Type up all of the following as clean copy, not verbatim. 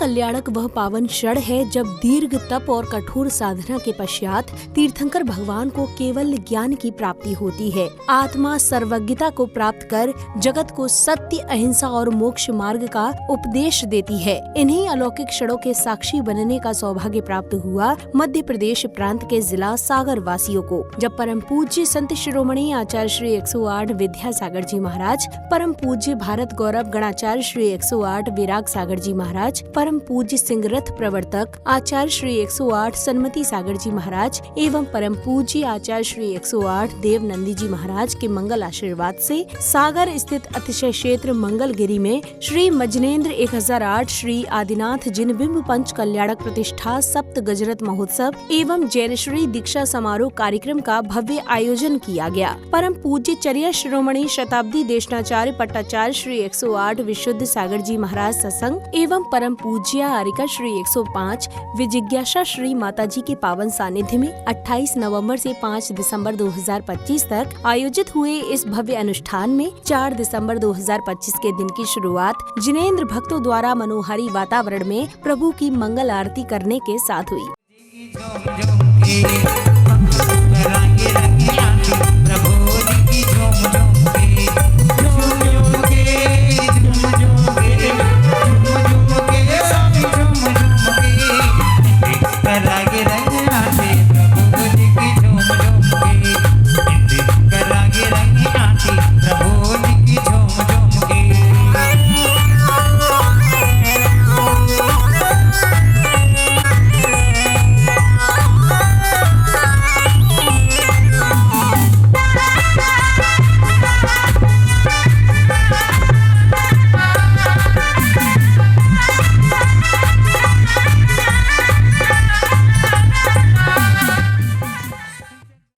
कल्याणक वह पावन क्षण है जब दीर्घ तप और कठोर साधना के पश्चात तीर्थंकर भगवान को केवल ज्ञान की प्राप्ति होती है। आत्मा सर्वज्ञता को प्राप्त कर जगत को सत्य, अहिंसा और मोक्ष मार्ग का उपदेश देती है। इन्हीं अलौकिक क्षणों के साक्षी बनने का सौभाग्य प्राप्त हुआ मध्य प्रदेश प्रांत के जिला सागर वासियों को, जब परम पूज्य संत शिरोमणि आचार्य श्री 108 विद्यासागर जी महाराज, परम पूज्य भारत गौरव गणाचार्य श्री 108 विराग सागर जी महाराज, परम पूज्य सिंहरथ प्रवर्तक आचार्य श्री 108 सन्मति सागर जी महाराज एवं परम पूज्य आचार्य श्री 108 देव नंदी जी महाराज के मंगल आशीर्वाद से सागर स्थित अतिशय क्षेत्र मंगलगिरी में श्री मजनेन्द्र 1008 श्री आदिनाथ जिनबिंब पंच कल्याणक प्रतिष्ठा सप्त गजरत महोत्सव एवं जैनश्री दीक्षा समारोह कार्यक्रम का भव्य आयोजन किया गया। परम पूज्य चर्या शिरोमणि शताब्दी देशनाचार्य पट्टाचार्य श्री 108 विशुद्ध सागर जी महाराज सत्संग एवं परम पूज्य आरिका श्री 105 विजिज्ञासा श्री माताजी के पावन सानिध्य में 28 नवंबर से 5 दिसंबर 2025 तक आयोजित हुए इस भव्य अनुष्ठान में 4 दिसंबर 2025 के दिन की शुरुआत जिनेंद्र भक्तों द्वारा मनोहारी वातावरण में प्रभु की मंगल आरती करने के साथ हुई।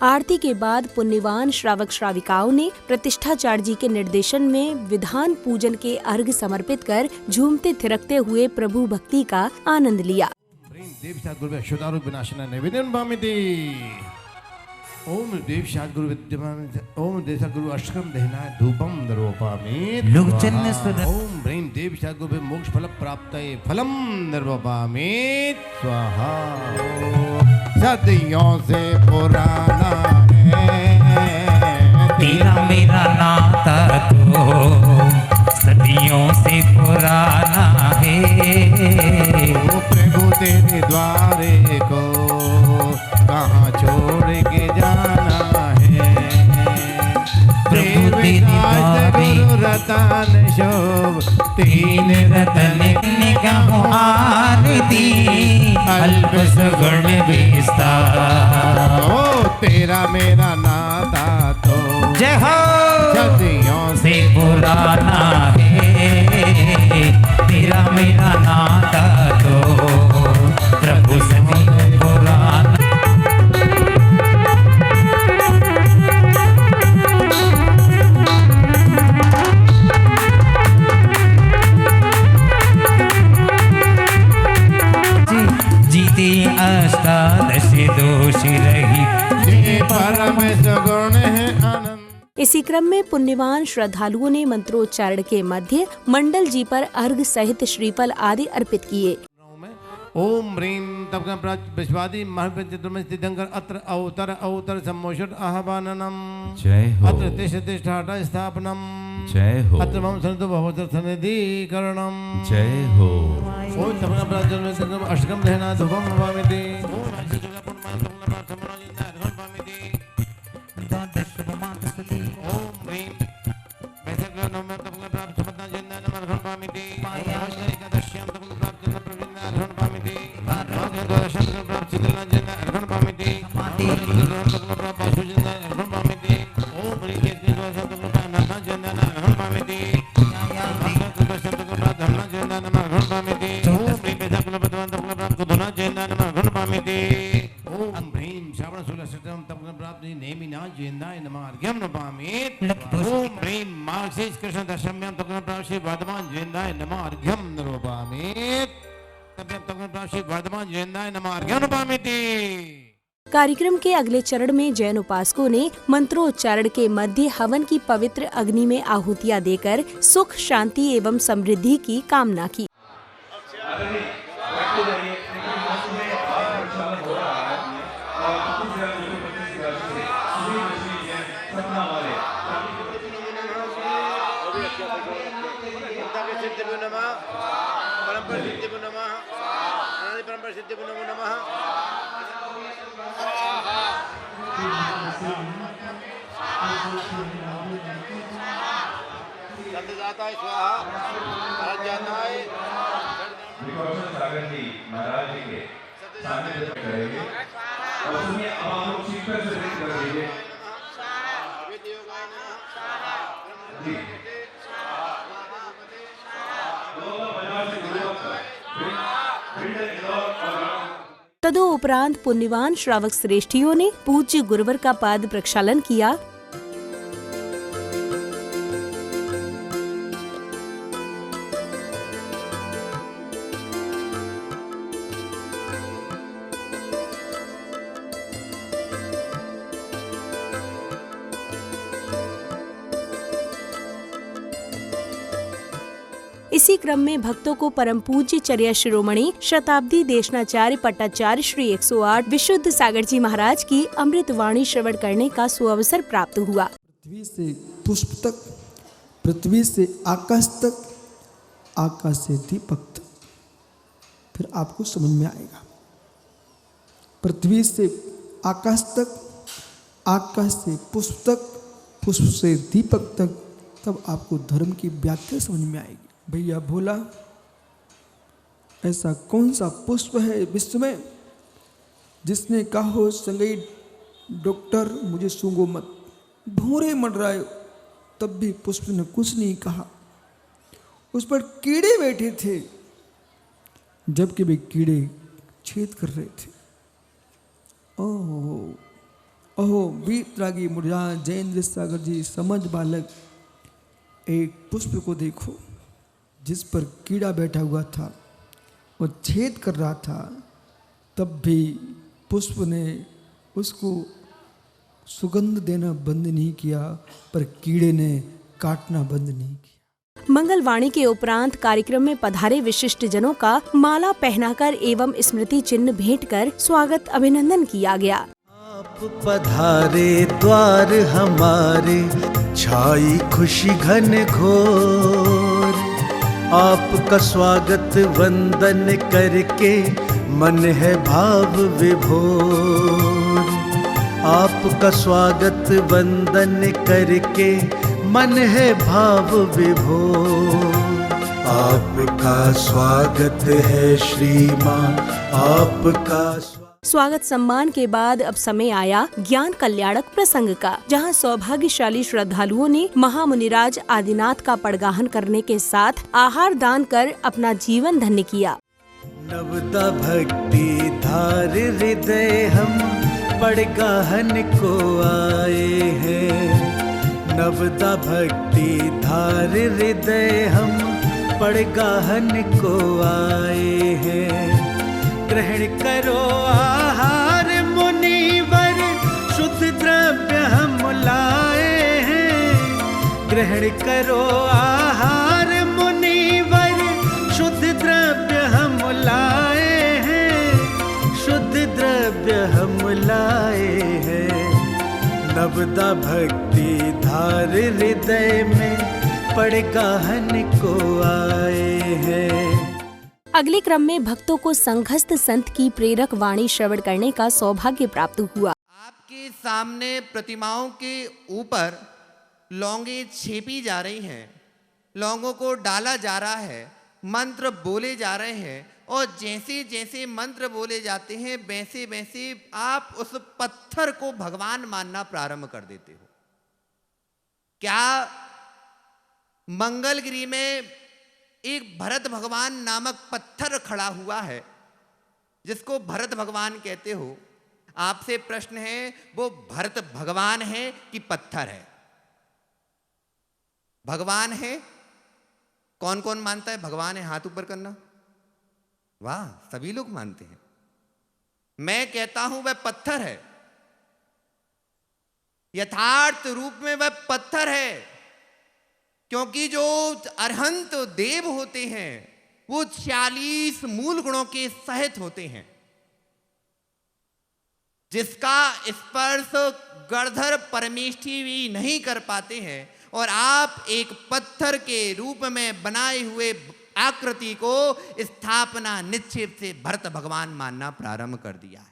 आरती के बाद पुण्यवान श्रावक श्राविकाओं ने प्रतिष्ठाचार्य जी के निर्देशन में विधान पूजन के अर्घ समर्पित कर झूमते थिरकते हुए प्रभु भक्ति का आनंद लिया। ओम देव शाद गुरु विद्यमान ओम देसा गुरु अष्टकम दहना धूपम दरोपामि ओम ब्रह्म देव शाद गुरु मोक्ष फल प्राप्तये फलम दरोपामि स्वाहा। सदियों से पुराना है तेरा मेरा नाता तो सदियों से पुराना है। प्रभु तेरे द्वारे को कहाँ छोड़ के जाना है। प्रभु तेरे द्वारे रतन शोभ तीन रतन निगाहों आरती अल्प सगुण विस्तार। ओ तेरा मेरा नाता तो जय हो सदियों से पुराना है। तेरा मेरा नाता तो प्रभु से पुराना। जीते अष्टादशी दोषी रही परम सगुण है आनंद। इसी क्रम में पुण्यवान श्रद्धालुओं ने मंत्रोच्चारण के मध्य मंडल जी पर अर्घ सहित श्रीफल आदि अर्पित किए। ओम ह्रीं तपकं विश्वादि महर्पंचतुर्मस्तिदंकर अत्र अवतर सम्मोषण आह्वाननम। जय हो। अत्र तिष्ठ स्थापनम। जय हो। अत्र मम सन्तो भवतः सन्निधिकरणम। जय हो। ओम तपकं अष्टकं दहना धूपम नमामि। ओम ह्रीं मार्गशीर्ष कृष्ण दशम्यां तपकं प्राप्ति वर्धमान जयंदाय नमः अर्घ्यं नरोपामि। तपकं प्राप्ति वर्धमान जयंदाय नमः अर्घ्यं नरोपामि। कार्यक्रम के अगले चरण में जैन उपासकों ने मंत्रोच्चारण के मध्य हवन की पवित्र अग्नि में आहुतियां देकर सुख, शांति एवं समृद्धि की कामना की। परमसिद्धिभ्यो नमः अनादि परमसिद्धिभ्यो नमो नमः सत्यदाताय स्वाहा राजानाय सागर जी महाराज जी के सामने करेंगे और उसमें अब आप लोग सीकर से रेड कर दीजिए जी तदोपरांत पुण्यवान श्रावक श्रेष्ठियों ने पूज्य गुरुवर का पाद प्रक्षालन किया। इसी क्रम में भक्तों को परम पूज्य चर्या शिरोमणि शताब्दी देशनाचार्य पट्टाचार्य श्री 108 विशुद्ध सागर जी महाराज की अमृत वाणी श्रवण करने का सुअवसर प्राप्त हुआ। पृथ्वी से पुष्प तक, पृथ्वी से आकाश तक, आकाश से दीपक तक, फिर आपको समझ में आएगा। पृथ्वी से आकाश तक, आकाश से पुष्प तक, पुष्प से दीपक तक, तब आपको धर्म की व्याख्या समझ में आएगी। भैया बोला, ऐसा कौन सा पुष्प है विश्व में जिसने कहा हो संगई डॉक्टर मुझे सूंघो मत, भूरे मर रहा है, तब भी पुष्प ने कुछ नहीं कहा। उस पर कीड़े बैठे थे, जबकि वे कीड़े छेद कर रहे थे। ओहो ओहो वीतरागी मुरझा जयेंद्र सागर जी समझ बालक, एक पुष्प को देखो जिस पर कीड़ा बैठा हुआ था और छेद कर रहा था, तब भी पुष्प ने उसको सुगंध देना बंद नहीं किया, पर कीड़े ने काटना बंद नहीं किया। मंगलवाणी के उपरांत कार्यक्रम में पधारे विशिष्ट जनों का माला पहनाकर एवं स्मृति चिन्ह भेंट कर स्वागत अभिनंदन किया गया। आप पधारे द्वार हमारे, छाई खुशी घन घोर, आपका स्वागत वंदन करके मन है भाव विभोर। आपका स्वागत वंदन करके मन है भाव विभोर। आपका स्वागत है श्रीमान, आपका स्वागत सम्मान के बाद अब समय आया ज्ञान कल्याणक प्रसंग का, जहां सौभाग्यशाली श्रद्धालुओं ने महामुनिराज आदिनाथ का पड़गाहन करने के साथ आहार दान कर अपना जीवन धन्य किया। नवदा भक्ति धार हृदय हम पड़गाहन को आए हैं। नवदा भक्ति धार हृदय हम पड़गाहन को आए हैं। ग्रहण करो आहार मुनिवर, शुद्ध द्रव्य हम लाए हैं। ग्रहण करो आहार मुनिवर, शुद्ध द्रव्य हम लाए हैं। शुद्ध द्रव्य हम लाए हैं। नवदा भक्ति धार हृदय में पड़गाहन को आए हैं। अगले क्रम में भक्तों को संघस्थ संत की प्रेरक वाणी श्रवण करने का सौभाग्य प्राप्त हुआ। आपके सामने प्रतिमाओं के ऊपर लौंगे छेपी जा रही हैं, लौंगों को डाला जा रहा है, मंत्र बोले जा रहे हैं, और जैसे जैसे मंत्र बोले जाते हैं वैसे वैसे आप उस पत्थर को भगवान मानना प्रारंभ कर देते हो। क्या मंगलगिरी में एक भरत भगवान नामक पत्थर खड़ा हुआ है जिसको भरत भगवान कहते हो? आपसे प्रश्न है, वो भरत भगवान है कि पत्थर है? भगवान है। कौन कौन मानता है भगवान है? हाथ ऊपर करना। वाह, सभी लोग मानते हैं। मैं कहता हूं वह पत्थर है। यथार्थ रूप में वह पत्थर है, क्योंकि जो अरहंत देव होते हैं वो 46 मूल गुणों के सहित होते हैं, जिसका स्पर्श गणधर परमेष्ठी भी नहीं कर पाते हैं। और आप एक पत्थर के रूप में बनाए हुए आकृति को स्थापना निक्षेप से भरत भगवान मानना प्रारंभ कर दिया है।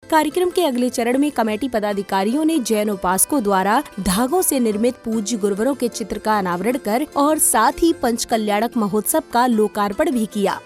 कार्यक्रम के अगले चरण में कमेटी पदाधिकारियों ने जैन उपासकों द्वारा धागों से निर्मित पूज्य गुरुवरों के चित्र का अनावरण कर और साथ ही पंचकल्याणक महोत्सव का लोकार्पण भी किया।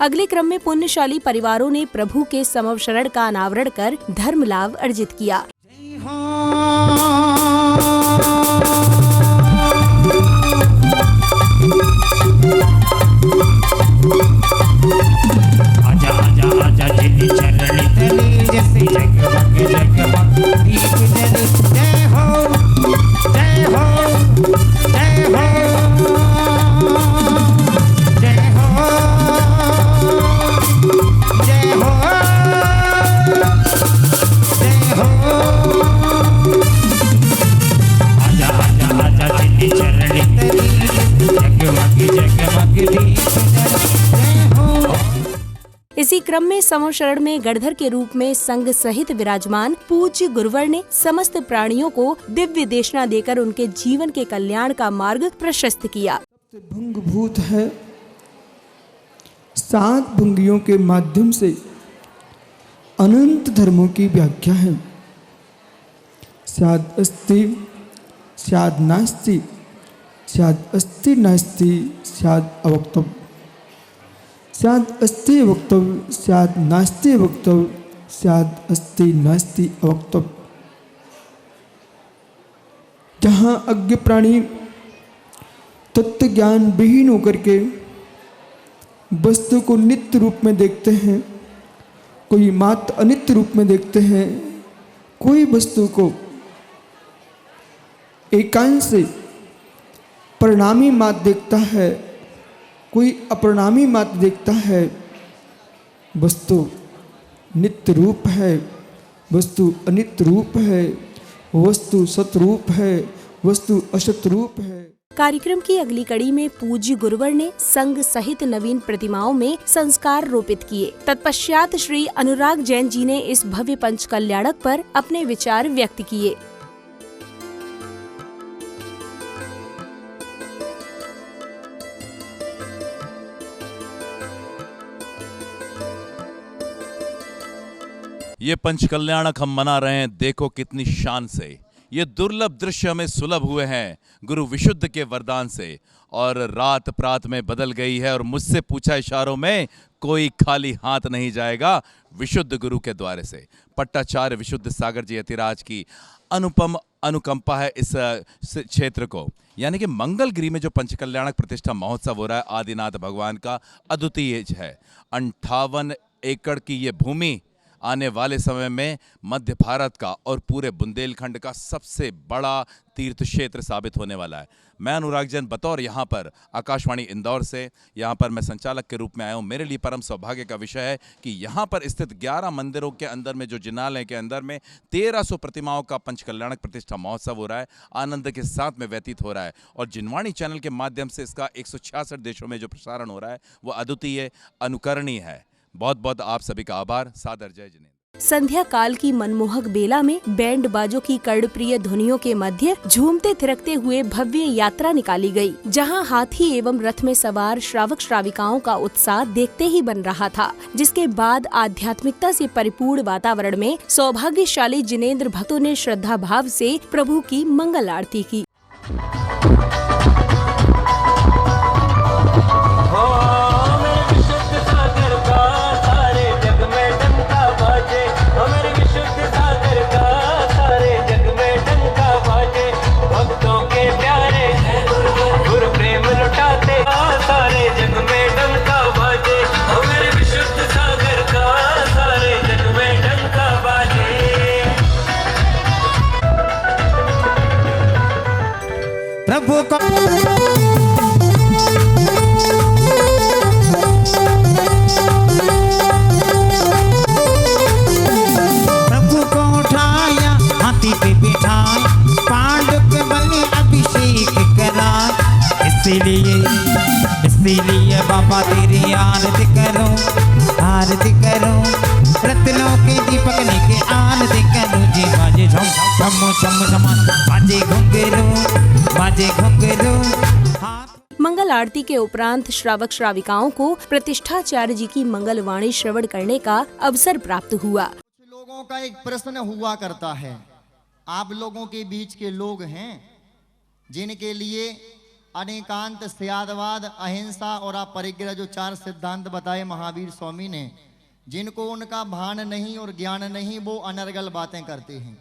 अगले क्रम में पुण्यशाली परिवारों ने प्रभु के समव शरण का अनावरण कर धर्म लाभ अर्जित किया। आजा आजा आजा जिन चरण तले जैसे जगमग जगमग दीप जले। जय हो जय हो जय हो जय हो जय हो जय हो। आजा आजा आजा जिन चरण तले जगमग जगमग दीप जले। जय हो। इसी क्रम में समव शरण में गणधर के रूप में संघ सहित विराजमान पूज्य गुरुवर ने समस्त प्राणियों को दिव्य देशना देकर उनके जीवन के कल्याण का मार्ग प्रशस्त किया। भंगभूत है, 7 भंगियों के माध्यम से अनंत धर्मों की व्याख्या है। स्याद् अस्ति स्याद् नास्ति स्याद् अस्ति नास्ति स्याद् अवक्तव्य स्याद् अस्ति वक्तव्य स्याद् नास्ति वक्तव्य स्याद् अस्ति नास्ति अवक्तव्य। जहाँ अज्ञ प्राणी तत्व ज्ञान विहीन होकर के वस्तु को नित्य रूप में देखते हैं, कोई मात्र अनित्य रूप में देखते हैं, कोई वस्तु को एकांश से परिणामी मात्र देखता है, कोई अपरिणामी मात्र देखता है। वस्तु नित्य रूप है, वस्तु अनित्य रूप है, वस्तु सतरूप है, वस्तु असत रूप है। कार्यक्रम की अगली कड़ी में पूज्य गुरुवर ने संघ सहित नवीन प्रतिमाओं में संस्कार रोपित किए। तत्पश्चात श्री अनुराग जैन जी ने इस भव्य पंचकल्याणक पर अपने विचार व्यक्त किए। ये पंचकल्याणक हम मना रहे हैं, देखो कितनी शान से। ये दुर्लभ दृश्य हमें सुलभ हुए हैं गुरु विशुद्ध के वरदान से, और रात प्रात में बदल गई है और मुझसे पूछा इशारों में कोई खाली हाथ नहीं जाएगा विशुद्ध गुरु के द्वारे से। पट्टाचार्य विशुद्ध सागर जी यतिराज की अनुपम अनुकंपा है इस क्षेत्र को, यानी कि मंगलगिरी में जो पंचकल्याणक प्रतिष्ठा महोत्सव हो रहा है आदिनाथ भगवान का अद्वितीय है। 58 एकड़ की ये भूमि आने वाले समय में मध्य भारत का और पूरे बुंदेलखंड का सबसे बड़ा तीर्थ क्षेत्र साबित होने वाला है। मैं अनुराग जैन बतौर यहाँ पर आकाशवाणी इंदौर से यहाँ पर मैं संचालक के रूप में आया हूँ। मेरे लिए परम सौभाग्य का विषय है कि यहाँ पर स्थित 11 मंदिरों के अंदर में जो जिनालय के अंदर में 1300 प्रतिमाओं का पंचकल्याणक प्रतिष्ठा महोत्सव हो रहा है, आनंद के साथ में व्यतीत हो रहा है। और जिनवाणी चैनल के माध्यम से इसका 166 देशों में जो प्रसारण हो रहा है वो अद्वितीय अनुकरणीय है। बहुत बहुत आप सभी का आभार। सादर जय जिनेंद्र। संध्या काल की मनमोहक बेला में बैंड बाजों की कर्णप्रिय ध्वनियों के मध्य झूमते थिरकते हुए भव्य यात्रा निकाली गई, जहां हाथी एवं रथ में सवार श्रावक श्राविकाओं का उत्साह देखते ही बन रहा था। जिसके बाद आध्यात्मिकता से परिपूर्ण वातावरण में सौभाग्यशाली जिनेंद्र भक्तों ने श्रद्धा भाव से प्रभु की मंगल आरती की। भक्तों के प्यारे गुरु प्रेम लुटाते प्रभु को उठाया, हाथी पे बिठाया, पांडु के बने अभिषेक करा। इसीलिए बाबा तेरी आरती करो, आरती करो, रत्नों के दीपक लेके आरती करो जी। बाजे झम झम झम झम, बाजे घुंघरू, बाजे घुंघरू। मंगल आरती के उपरांत श्रावक श्राविकाओं को प्रतिष्ठाचार्य जी की मंगल वाणी श्रवण करने का अवसर प्राप्त हुआ। लोगों का एक प्रश्न हुआ करता है, आप लोगों के बीच के लोग हैं जिनके लिए अनेकांत, स्यादवाद, अहिंसा और अपरिग्रह जो 4 सिद्धांत बताए महावीर स्वामी ने, जिनको उनका भान नहीं और ज्ञान नहीं, वो अनर्गल बातें करते हैं।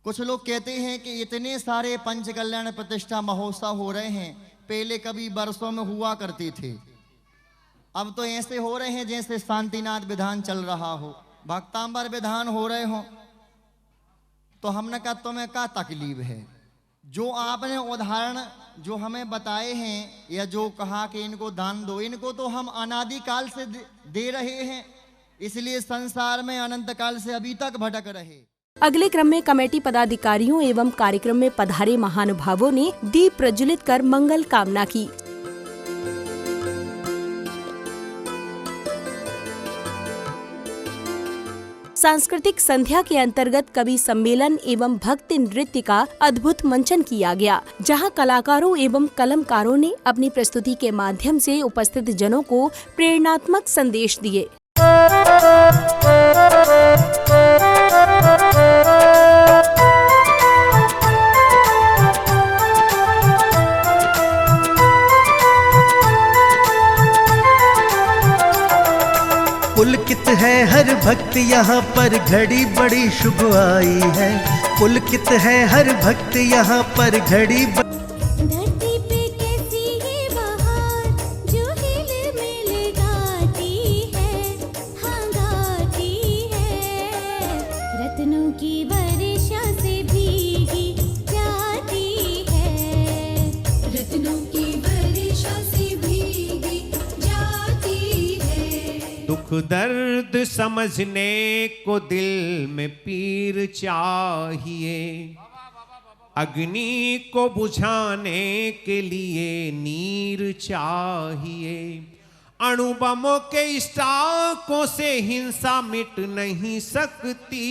कुछ लोग कहते हैं कि इतने सारे पंचकल्याण प्रतिष्ठा महोत्सव हो रहे हैं, पहले कभी वर्षों में हुआ करते थे, अब तो ऐसे हो रहे हैं जैसे शांतिनाथ विधान चल रहा हो, भक्तांबर विधान हो रहे हो। तो हमने कहा तुम्हें क्या तकलीफ है? जो आपने उदाहरण जो हमें बताए हैं या जो कहा कि इनको दान दो, इनको तो हम अनादिकाल से दे रहे हैं, इसलिए संसार में अनंत काल से अभी तक भटक रहे। अगले क्रम में कमेटी पदाधिकारियों एवं कार्यक्रम में पधारे महानुभावों ने दीप प्रज्वलित कर मंगल कामना की। सांस्कृतिक संध्या के अंतर्गत कवि सम्मेलन एवं भक्ति नृत्य का अद्भुत मंचन किया गया, जहां कलाकारों एवं कलमकारों ने अपनी प्रस्तुति के माध्यम से उपस्थित जनों को प्रेरणात्मक संदेश दिए। पुलकित है हर भक्त यहाँ पर, घड़ी बड़ी शुभ आई है। पुलकित है हर भक्त यहाँ पर, घड़ी धरती पे कैसी ये बहार जो हिल मिल गाती है, हाँ गाती है। रत्नों की वर्षा से भीगी जाती है, रत्नों की वर्षा से भीगी जाती है। दुख दर्द समझने को दिल में पीर चाहिए, अग्नि को बुझाने के लिए नीर चाहिए। अणुबमों के स्टाकों से हिंसा मिट नहीं सकती,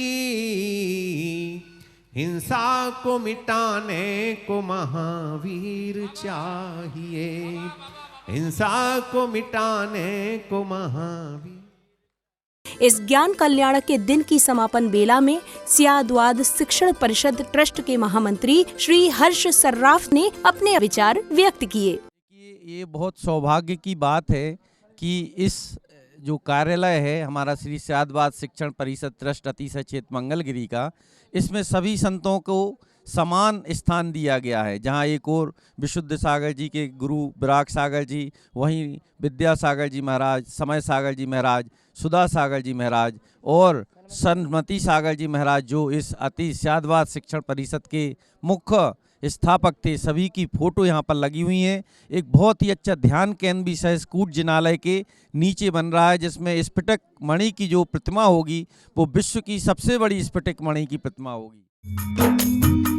हिंसा को मिटाने को महावीर चाहिए, हिंसा को मिटाने को महावीर। इस ज्ञान कल्याण के दिन की समापन बेला में स्यादवाद शिक्षण परिषद ट्रस्ट के महामंत्री श्री हर्ष सर्राफ ने अपने विचार व्यक्त किए। ये बहुत सौभाग्य की बात है कि इस जो कार्यालय है हमारा श्री स्यादवाद शिक्षण परिषद ट्रस्ट अतिशय क्षेत्र मंगलगिरी का, इसमें सभी संतों को समान स्थान दिया गया है। जहां एक और विशुद्ध सागर जी के गुरु विराग सागर जी, वहीं विद्यासागर जी महाराज, समय सागर जी महाराज, सुधा सागर जी महाराज और सन्मति सागर जी महाराज, जो इस अति स्यादवाद शिक्षण परिषद के मुख्य स्थापक थे, सभी की फोटो यहाँ पर लगी हुई है। एक बहुत ही अच्छा ध्यान केंद्र भी सहस्कूट जिनालय के नीचे बन रहा है, जिसमें स्फटिक मणि की जो प्रतिमा होगी वो विश्व की सबसे बड़ी स्फटिक मणि की प्रतिमा होगी।